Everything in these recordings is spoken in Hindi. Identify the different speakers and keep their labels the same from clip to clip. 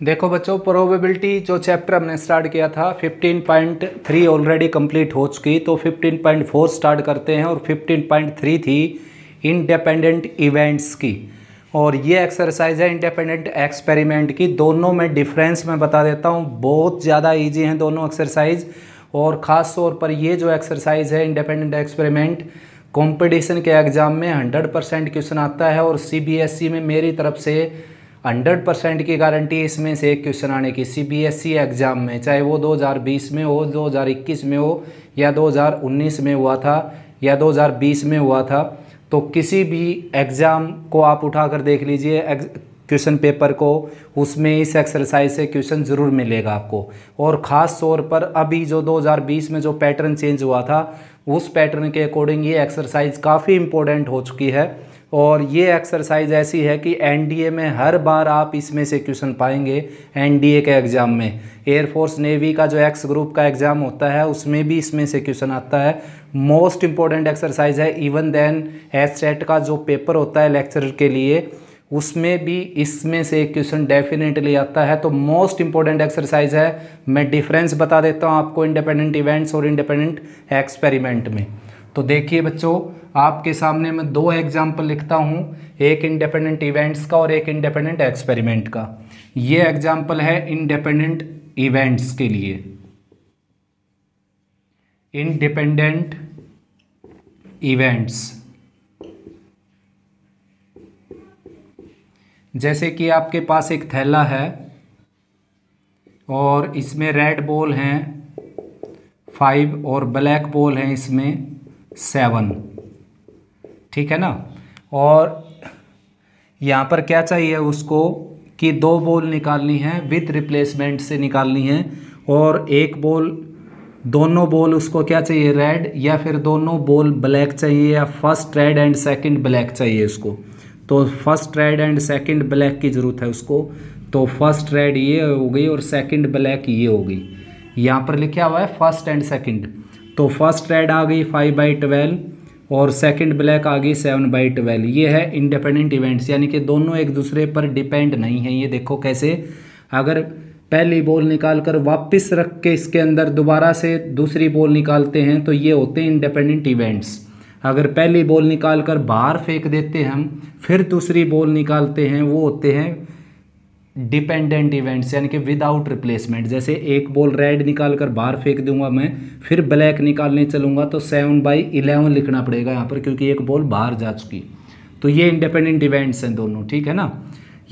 Speaker 1: देखो बच्चों, प्रोबेबिलिटी जो चैप्टर हमने स्टार्ट किया था 15.3 ऑलरेडी कंप्लीट हो चुकी, तो 15.4 स्टार्ट करते हैं। और 15.3 थी इंडिपेंडेंट इवेंट्स की, और ये एक्सरसाइज है इंडिपेंडेंट एक्सपेरिमेंट की। दोनों में डिफरेंस मैं बता देता हूँ, बहुत ज़्यादा इजी हैं दोनों एक्सरसाइज। और ख़ास तौर पर ये जो एक्सरसाइज है इंडिपेंडेंट एक्सपेरिमेंट, कंपटीशन के एग्ज़ाम में 100% क्वेश्चन आता है। और CBSE में मेरी तरफ से 100% की गारंटी इसमें से एक क्वेश्चन आने की। CBSE एग्ज़ाम में, चाहे वो 2020 में हो, 2021 में हो, या 2019 में हुआ था, या 2020 में हुआ था, तो किसी भी एग्ज़ाम को आप उठा कर देख लीजिए क्वेश्चन पेपर को, उसमें इस एक्सरसाइज से क्वेश्चन ज़रूर मिलेगा आपको। और ख़ास तौर पर अभी जो 2020 में जो पैटर्न चेंज हुआ था, उस पैटर्न के अकॉर्डिंग ये एक्सरसाइज काफ़ी इम्पोर्टेंट हो चुकी है। और ये एक्सरसाइज ऐसी है कि NDA में हर बार आप इसमें से क्वेश्चन पाएंगे। NDA के एग्ज़ाम में, एयरफोर्स नेवी का जो X ग्रुप का एग्ज़ाम होता है, उसमें भी इसमें से क्वेश्चन आता है। मोस्ट इम्पॉर्टेंट एक्सरसाइज है। इवन देन SSET का जो पेपर होता है लेक्चरर के लिए, उसमें भी इसमें से एक क्वेश्चन डेफिनेटली आता है। तो मोस्ट इंपॉर्टेंट एक्सरसाइज है। मैं डिफरेंस बता देता हूँ आपको इंडिपेंडेंट इवेंट्स और इंडिपेंडेंट एक्सपेरिमेंट में। तो देखिए बच्चों, आपके सामने मैं दो एग्जाम्पल लिखता हूँ, एक इंडिपेंडेंट इवेंट्स का और एक इंडिपेंडेंट एक्सपेरिमेंट का। ये एग्जाम्पल है इंडिपेंडेंट इवेंट्स के लिए। इंडिपेंडेंट इवेंट्स, जैसे कि आपके पास एक थैला है और इसमें रेड बॉल हैं 5 और ब्लैक बॉल हैं इसमें 7, ठीक है ना। और यहाँ पर क्या चाहिए उसको कि 2 बॉल निकालनी है, विद रिप्लेसमेंट से निकालनी है। और एक बॉल, दोनों बॉल उसको क्या चाहिए, रेड, या फिर दोनों बॉल ब्लैक चाहिए, या first red and second black चाहिए उसको। तो first red and second black की ज़रूरत है उसको। तो फर्स्ट रेड ये हो गई और सेकंड ब्लैक ये हो गई। यहाँ पर लिखा हुआ है फर्स्ट एंड सेकंड। तो फर्स्ट रेड आ गई 5/12 और सेकंड ब्लैक आ गई 7/12। ये है इंडिपेंडेंट इवेंट्स, यानी कि दोनों एक दूसरे पर डिपेंड नहीं है। ये देखो कैसे, अगर पहली बॉल निकाल कर वापस रख के इसके अंदर दोबारा से दूसरी बॉल निकालते हैं तो ये होते हैं इंडिपेंडेंट इवेंट्स। अगर पहली बॉल निकाल कर बाहर फेंक देते हैं हम, फिर दूसरी बॉल निकालते हैं, वो होते हैं डिपेंडेंट इवेंट्स, यानी कि विदाउट रिप्लेसमेंट। जैसे एक बॉल रेड निकाल कर बाहर फेंक दूंगा मैं, फिर ब्लैक निकालने चलूंगा तो 7/11 लिखना पड़ेगा यहाँ पर, क्योंकि एक बॉल बाहर जा चुकी। तो ये इंडिपेंडेंट इवेंट्स हैं दोनों, ठीक है ना।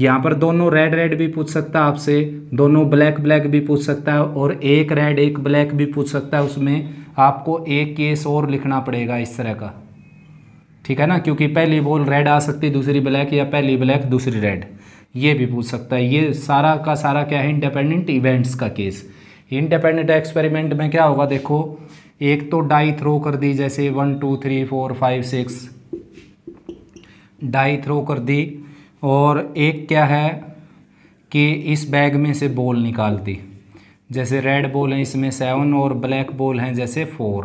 Speaker 1: यहाँ पर दोनों रेड रेड भी पूछ सकता है आपसे, दोनों ब्लैक ब्लैक भी पूछ सकता है, और एक रेड एक ब्लैक भी पूछ सकता है। उसमें आपको एक केस और लिखना पड़ेगा इस तरह का, ठीक है ना, क्योंकि पहली बॉल रेड आ सकती है, दूसरी ब्लैक, या पहली ब्लैक दूसरी रेड, ये भी पूछ सकता है। ये सारा का सारा क्या है, इंडिपेंडेंट इवेंट्स का केस। इंडिपेंडेंट एक्सपेरिमेंट में क्या होगा, देखो, एक तो डाई थ्रो कर दी, जैसे 1 2 3 4 5 6 डाई थ्रो कर दी। और एक क्या है कि इस बैग में से बॉल निकाल दी, जैसे रेड बॉल है इसमें 7 और ब्लैक बॉल हैं जैसे 4।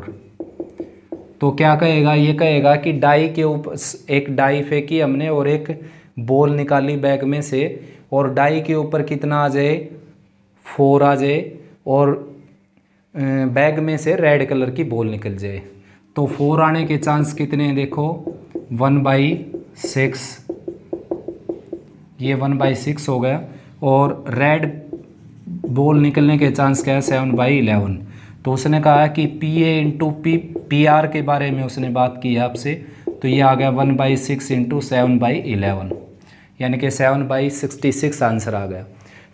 Speaker 1: तो क्या कहेगा, ये कहेगा कि डाई के ऊपर एक डाई फेंकी हमने और एक बॉल निकाली बैग में से, और डाई के ऊपर कितना आ जाए, 4 आ जाए, और बैग में से रेड कलर की बॉल निकल जाए। तो 4 आने के चांस कितने हैं, देखो 1/6, ये 1/6 हो गया। और रेड बॉल निकलने के चांस क्या है, 7/11। तो उसने कहा कि PA/PR के बारे में उसने बात की है आपसे, तो ये आ गया 1/6 × 7/11, यानी कि 7/66 आंसर आ गया।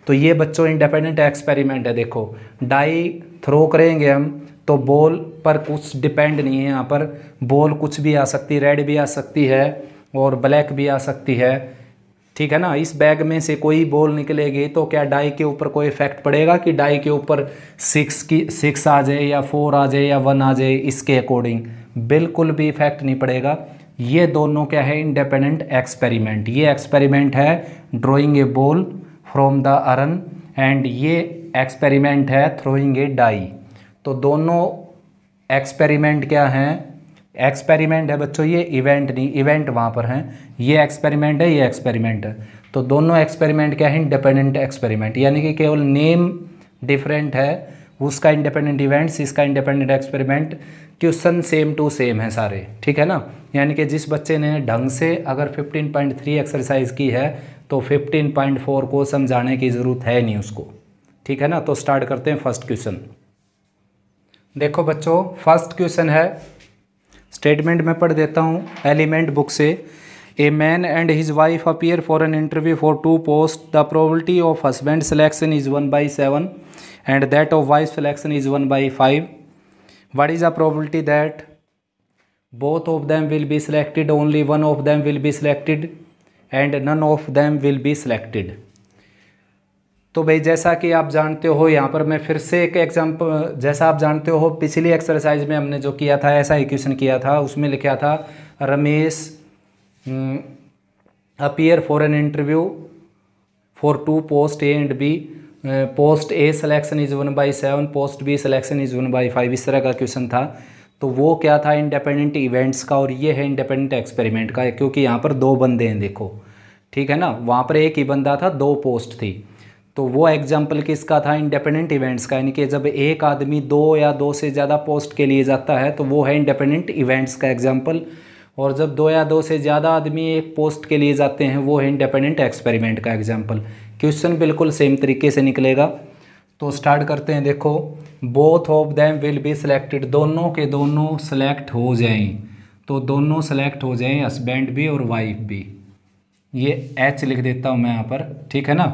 Speaker 1: तो ये बच्चों इंडिपेंडेंट एक्सपेरिमेंट है। देखो, डाई थ्रो करेंगे हम तो बॉल पर कुछ डिपेंड नहीं है। यहाँ पर बॉल कुछ भी आ सकती है, रेड भी आ सकती है और ब्लैक भी आ सकती है, ठीक है ना। इस बैग में से कोई बॉल निकलेगी तो क्या डाई के ऊपर कोई इफेक्ट पड़ेगा कि डाई के ऊपर 6 आ जाए, या 4 आ जाए, या 1 आ जाए, इसके अकॉर्डिंग बिल्कुल भी इफेक्ट नहीं पड़ेगा। ये दोनों क्या है, इंडिपेंडेंट एक्सपेरिमेंट। ये एक्सपेरिमेंट है drawing a ball from the earn, and ये एक्सपेरिमेंट है थ्रोइंग ए डाई। तो दोनों एक्सपेरिमेंट क्या हैं, एक्सपेरिमेंट है बच्चों, ये इवेंट नहीं, इवेंट वहाँ पर हैं। ये एक्सपेरिमेंट है, ये एक्सपेरिमेंट है। तो दोनों एक्सपेरिमेंट क्या है, इंडिपेंडेंट एक्सपेरिमेंट, यानी कि केवल नेम डिफरेंट है, उसका इंडिपेंडेंट इवेंट्स, इसका independent experiment, question same to same है सारे, ठीक है ना। यानी कि जिस बच्चे ने ढंग से अगर 15.3 एक्सरसाइज की है तो 15.4 को समझाने की ज़रूरत है नहीं उसको, ठीक है ना। तो स्टार्ट करते हैं फर्स्ट क्वेश्चन। देखो बच्चों, फर्स्ट क्वेश्चन है, स्टेटमेंट में पढ़ देता हूँ एलिमेंट बुक से। A man and his wife appear for an interview for 2 post, the probability of husband selection is 1/7 and that of wife selection is 1/5. What is the probability that both of them will be selected, only one of them will be selected and none of them will be selected? तो भाई जैसा कि आप जानते हो, यहाँ पर मैं फिर से एक एग्जांपल, जैसा आप जानते हो पिछली एक्सरसाइज में हमने जो किया था ऐसा ही क्वेश्चन किया था, उसमें लिखा था Ramesh appear for an interview for 2 post A and B, post A selection is 1/7, post B selection is 1/5, इस तरह का क्वेश्चन था। तो वो क्या था, इंडिपेंडेंट इवेंट्स का, और ये है इंडिपेंडेंट एक्सपेरिमेंट का, क्योंकि यहाँ पर 2 बंदे हैं, देखो ठीक है ना, वहाँ पर एक ही बंदा था, 2 पोस्ट थी। तो वो एग्जाम्पल किसका था, इंडिपेंडेंट इवेंट्स का, यानी कि जब एक आदमी 2 या 2 से ज़्यादा पोस्ट के लिए जाता है तो वो है इंडिपेंडेंट इवेंट्स का एग्जाम्पल, और जब 2 या 2 से ज़्यादा आदमी एक पोस्ट के लिए जाते हैं वो है इंडिपेंडेंट एक्सपेरिमेंट का एग्जाम्पल। क्वेश्चन बिल्कुल सेम तरीके से निकलेगा। तो स्टार्ट करते हैं। देखो, both of them will be selected, दोनों के दोनों सेलेक्ट हो जाएं, तो दोनों सेलेक्ट हो जाएं, हस्बैंड भी और वाइफ भी, ये एच लिख देता हूँ मैं यहाँ पर, ठीक है ना।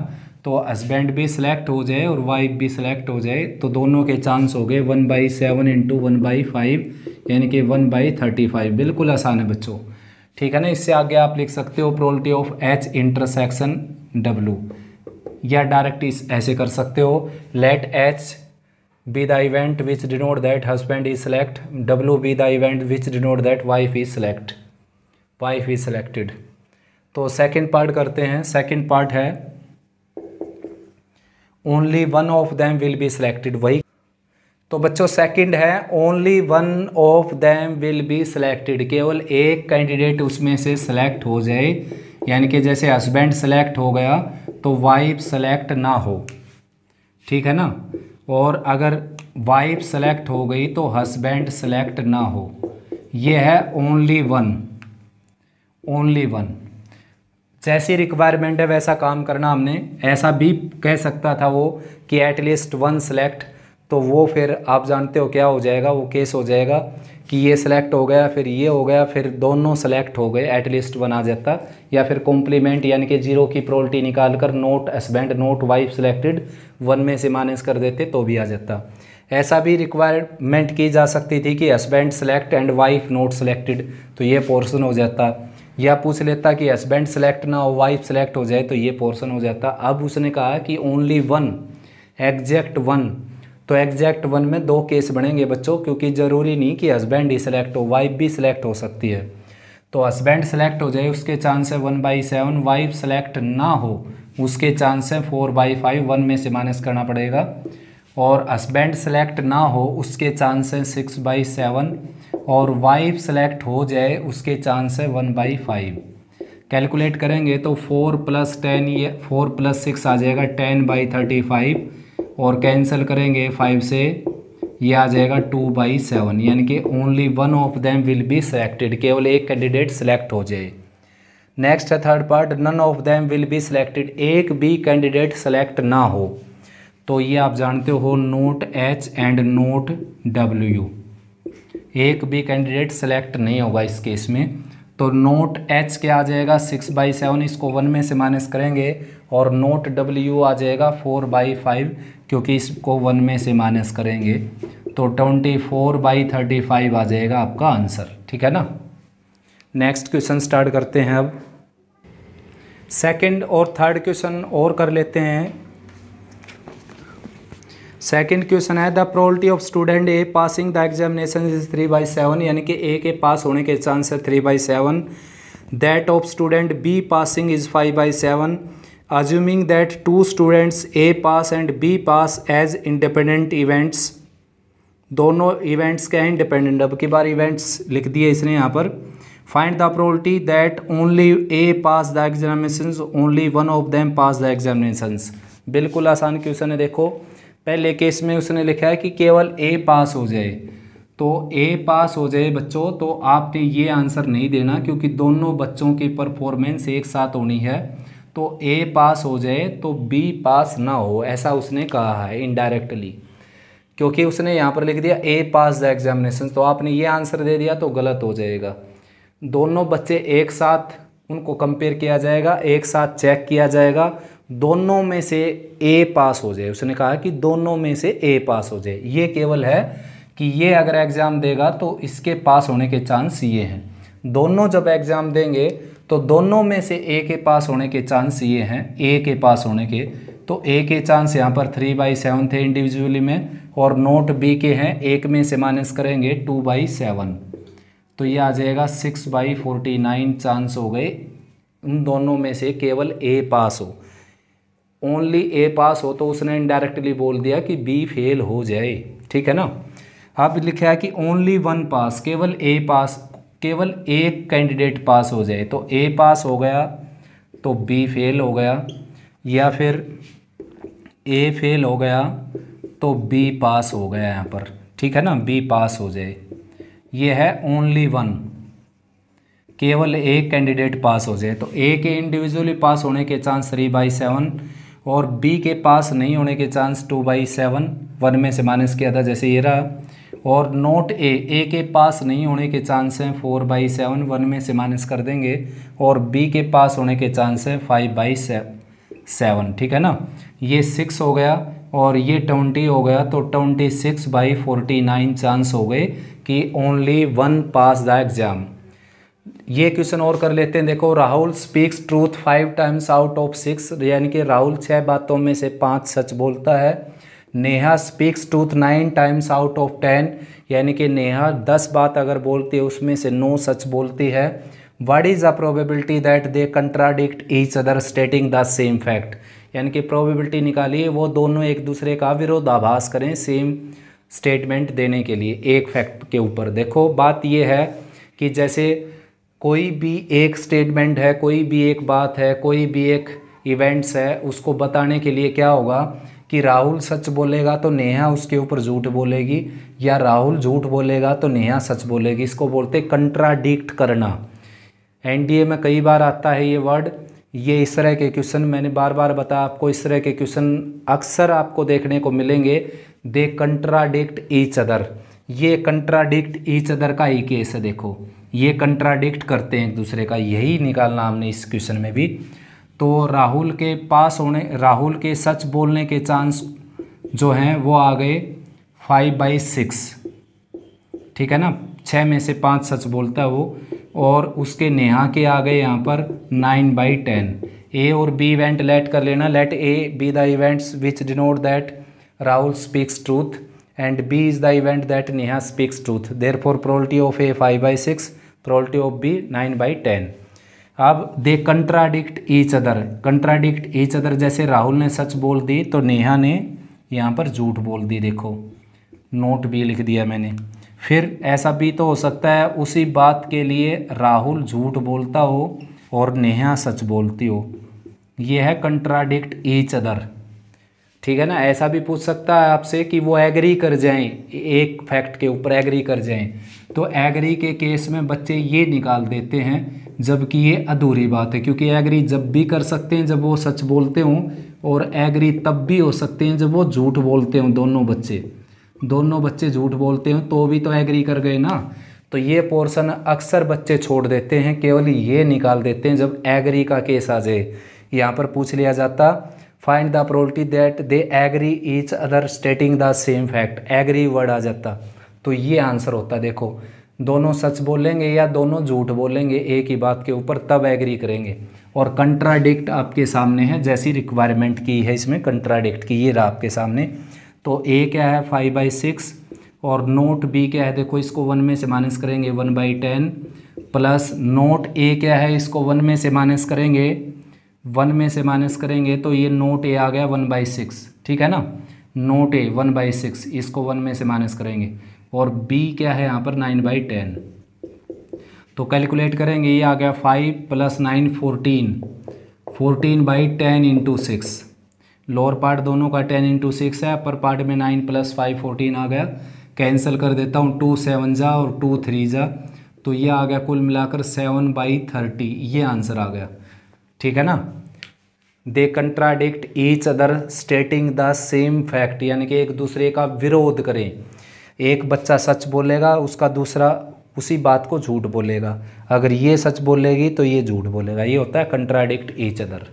Speaker 1: तो हस्बैंड भी सिलेक्ट हो जाए और वाइफ भी सिलेक्ट हो जाए, तो दोनों के चांस हो गए 1/7 × 1/5, यानी कि 1/35, बिल्कुल आसान है बच्चों, ठीक है ना। इससे आगे आप लिख सकते हो probability of H intersection W, या डायरेक्ट इस ऐसे कर सकते हो, let H be the event which denote that husband is select, W be the event which denote that wife is selected. तो सेकंड पार्ट करते हैं। सेकंड पार्ट है only one of them will be selected, वही तो बच्चों सेकंड है only one of them will be selected, केवल एक कैंडिडेट उसमें से सिलेक्ट हो जाए, यानी कि जैसे हस्बैंड सेलेक्ट हो गया तो वाइफ सेलेक्ट ना हो, ठीक है ना। और अगर वाइफ सेलेक्ट हो गई तो हस्बैंड सेलेक्ट ना हो, ये है ओनली वन। जैसी रिक्वायरमेंट है वैसा काम करना हमने। ऐसा भी कह सकता था वो कि एटलीस्ट 1 सेलेक्ट, तो वो फिर आप जानते हो क्या हो जाएगा, वो केस हो जाएगा कि ये सिलेक्ट हो गया, फिर ये हो गया, फिर दोनों सेलेक्ट हो गए, एटलीस्ट 1 आ जाता, या फिर कॉम्प्लीमेंट यानी कि 0 की प्रोबेबिलिटी निकाल कर note husband note wife selected 1 में से माइनस कर देते तो भी आ जाता। ऐसा भी रिक्वायरमेंट की जा सकती थी कि husband select and wife note selected, तो ये पोर्शन हो जाता, या पूछ लेता कि हस्बैंड सेलेक्ट ना हो वाइफ सेलेक्ट हो जाए तो ये पोर्शन हो जाता। अब उसने कहा कि ओनली 1, एग्जैक्ट 1, तो एग्जैक्ट 1 में 2 केस बनेंगे बच्चों, क्योंकि ज़रूरी नहीं कि हस्बैंड ही सिलेक्ट हो, वाइफ भी सिलेक्ट हो सकती है। तो हस्बैंड सेलेक्ट हो जाए उसके चांस है 1/7, वाइफ सेलेक्ट ना हो उसके चांस है 4/5, 1 में से माइनस करना पड़ेगा, और हस्बैंड सेलेक्ट ना हो उसके चांस है 6/7, और वाइफ सेलेक्ट हो जाए उसके चांस है 1/5। कैलकुलेट करेंगे तो 4 + 10, ये 4 + 6 आ जाएगा 10/35, और कैंसिल करेंगे 5 से, ये आ जाएगा 2/7, यानी कि only one of them will be selected, केवल एक कैंडिडेट सेलेक्ट हो जाए। नेक्स्ट है third part, none of them will be selected, एक भी कैंडिडेट सेलेक्ट ना हो, तो ये आप जानते हो naught h and note W, एक भी कैंडिडेट सेलेक्ट नहीं होगा इस केस में। तो नोट एच क्या आ जाएगा 6/7, इसको 1 में से माइनस करेंगे, और नोट डब्ल्यू आ जाएगा 4/5, क्योंकि इसको 1 में से माइनस करेंगे, तो 24/35 आ जाएगा आपका आंसर, ठीक है ना। नेक्स्ट क्वेश्चन स्टार्ट करते हैं। अब सेकंड और थर्ड क्वेश्चन और कर लेते हैं। सेकंड क्वेश्चन है the probability of student a passing the examination is 3/7, यानी कि ए के पास होने के चांस है 3/7, that of student be passing is 5/7, assuming that 2 students A pass and B pass as independent events, दोनों इवेंट्स क्या हैं इंडिपेंडेंट, अब की बार इवेंट्स लिख दिए इसने यहाँ पर, find the probability that only A pass the examinations, only one of them pass the examinations. बिल्कुल आसान क्वेश्चन है। देखो पहले केस में उसने लिखा है कि केवल ए पास हो जाए, तो ए पास हो जाए बच्चों, तो आपने ये आंसर नहीं देना क्योंकि दोनों बच्चों की परफॉर्मेंस एक साथ होनी है। तो ए पास हो जाए तो बी पास ना हो, ऐसा उसने कहा है इनडायरेक्टली, क्योंकि उसने यहाँ पर लिख दिया ए पास द एग्जामिनेशन, तो आपने ये आंसर दे दिया तो गलत हो जाएगा। दोनों बच्चे एक साथ उनको कंपेयर किया जाएगा, एक साथ चेक किया जाएगा, दोनों में से ए पास हो जाए। उसने कहा कि दोनों में से ए पास हो जाए। ये केवल है कि ये अगर एग्ज़ाम देगा तो इसके पास होने के चांस ये हैं। दोनों जब एग्ज़ाम देंगे तो दोनों में से ए के पास होने के चांस ये हैं, ए के पास होने के। तो ए के चांस यहाँ पर 3/7 थे इंडिविजुअली में, और नोट बी के हैं, एक में से माइनस करेंगे 2/7, तो ये आ जाएगा 6/49 चांस हो गए उन दोनों में से केवल ए पास हो। ओनली ए पास हो तो उसने इनडायरेक्टली बोल दिया कि बी फेल हो जाए, ठीक है ना। अब लिखा है कि ओनली वन पास, केवल ए पास, केवल एक कैंडिडेट पास हो जाए। तो ए पास हो गया तो बी फेल हो गया, या फिर ए फेल हो गया तो बी पास हो गया यहाँ पर, ठीक है ना, बी पास हो जाए। ये है ओनली वन, केवल एक कैंडिडेट पास हो जाए। तो ए के इंडिविजुअली पास होने के चांस 3/7 और बी के पास नहीं होने के चांस 2/7, वन में से माइनस किया था जैसे ये रहा। और नोट ए के पास नहीं होने के चांस हैं 4/7, वन में से माइनस कर देंगे, और बी के पास होने के चांस हैं 5/7, ठीक है ना। ये 6 हो गया और ये 20 हो गया, तो 26/49 चांस हो गए कि only one pass the exam. ये क्वेश्चन और कर लेते हैं। देखो Rahul speaks truth 5 times out of 6, यानी कि राहुल 6 बातों में से 5 सच बोलता है। Neha speaks truth 9 times out of 10, यानी कि नेहा 10 बात अगर बोलती है उसमें से 9 सच बोलती है। What is the probability that they contradict each other stating the same fact, यानी कि प्रोबेबिलिटी निकालिए वो दोनों एक दूसरे का विरोधाभास करें सेम स्टेटमेंट देने के लिए एक फैक्ट के ऊपर। देखो बात ये है कि जैसे कोई भी एक स्टेटमेंट है, कोई भी एक बात है, कोई भी एक इवेंट्स है, उसको बताने के लिए क्या होगा कि राहुल सच बोलेगा तो नेहा उसके ऊपर झूठ बोलेगी, या राहुल झूठ बोलेगा तो नेहा सच बोलेगी। इसको बोलते कंट्राडिक्ट करना। एनडीए में कई बार आता है ये वर्ड। ये इस तरह के क्वेश्चन मैंने बार बार बताया आपको, इस तरह के क्वेश्चन अक्सर आपको देखने को मिलेंगे। दे कंट्राडिक्ट ईच अदर, ये कंट्राडिक्ट ईच अदर का ही केस है। देखो ये कंट्राडिक्ट करते हैं एक दूसरे का, यही निकालना हमने इस क्वेश्चन में भी। तो राहुल के पास होने, राहुल के सच बोलने के चांस जो हैं वो आ गए 5/6, ठीक है ना, 6 में से 5 सच बोलता है वो। और उसके नेहा के आ गए यहाँ पर 9/10। ए और बी इवेंट लेट कर लेना, let A B the events which denote that Rahul speaks truth and B is the event that Neha speaks truth. Therefore probability of A 5/6, probability of B 9/10। अब they contradict each other, contradict each other, जैसे राहुल ने सच बोल दी तो नेहा ने यहाँ पर झूठ बोल दी। देखो नोट भी लिख दिया मैंने। फिर ऐसा भी तो हो सकता है उसी बात के लिए राहुल झूठ बोलता हो और नेहा सच बोलती हो। ये है कंट्राडिक्ट ईच अदर, ठीक है ना। ऐसा भी पूछ सकता है आपसे कि वो एग्री कर जाएं, एक फैक्ट के ऊपर एग्री कर जाएं। तो एग्री के केस में बच्चे ये निकाल देते हैं, जबकि ये अधूरी बात है, क्योंकि एग्री जब भी कर सकते हैं जब वो सच बोलते हों, और एग्री तब भी हो सकते हैं जब वो झूठ बोलते हों। दोनों बच्चे झूठ बोलते हों तो भी तो एग्री कर गए ना। तो ये पोर्शन अक्सर बच्चे छोड़ देते हैं, केवल ये निकाल देते हैं जब एग्री का केस आ जाए। यहाँ पर पूछ लिया जाता find the probability that they agree each other stating the same fact, agree word आ जाता तो ये आंसर होता। देखो दोनों सच बोलेंगे या दोनों झूठ बोलेंगे एक ही बात के ऊपर, तब एग्री करेंगे। और कंट्राडिक्ट आपके सामने है, जैसी रिक्वायरमेंट की है इसमें कंट्राडिक्ट की, ये रहा आपके सामने। तो ए क्या है 5/6 और नोट बी क्या है, देखो इसको 1 में से माइनस करेंगे 1/10, प्लस नोट ए क्या है, इसको 1 में से माइनस करेंगे, 1 में से माइनस करेंगे तो ये नोट ए आ गया 1/6, ठीक है ना। नोट ए 1/6, इसको 1 में से माइनस करेंगे, और बी क्या है यहाँ पर 9/10। तो कैलकुलेट करेंगे, ये आ गया 5 + 9 14, 14/10 × 6। लोअर पार्ट दोनों का 10 × 6 है, अपर पार्ट में 9 + 5 14 आ गया। कैंसिल कर देता हूँ, 2 7 जा और 2 3 जा, तो ये आ गया कुल मिलाकर 7/30, ये आंसर आ गया। ठीक है ना। They contradict each other stating the same fact, यानी कि एक दूसरे का विरोध करें। एक बच्चा सच बोलेगा, उसका दूसरा उसी बात को झूठ बोलेगा। अगर ये सच बोलेगी तो ये झूठ बोलेगा, ये होता है कंट्राडिक्ट ईच अदर।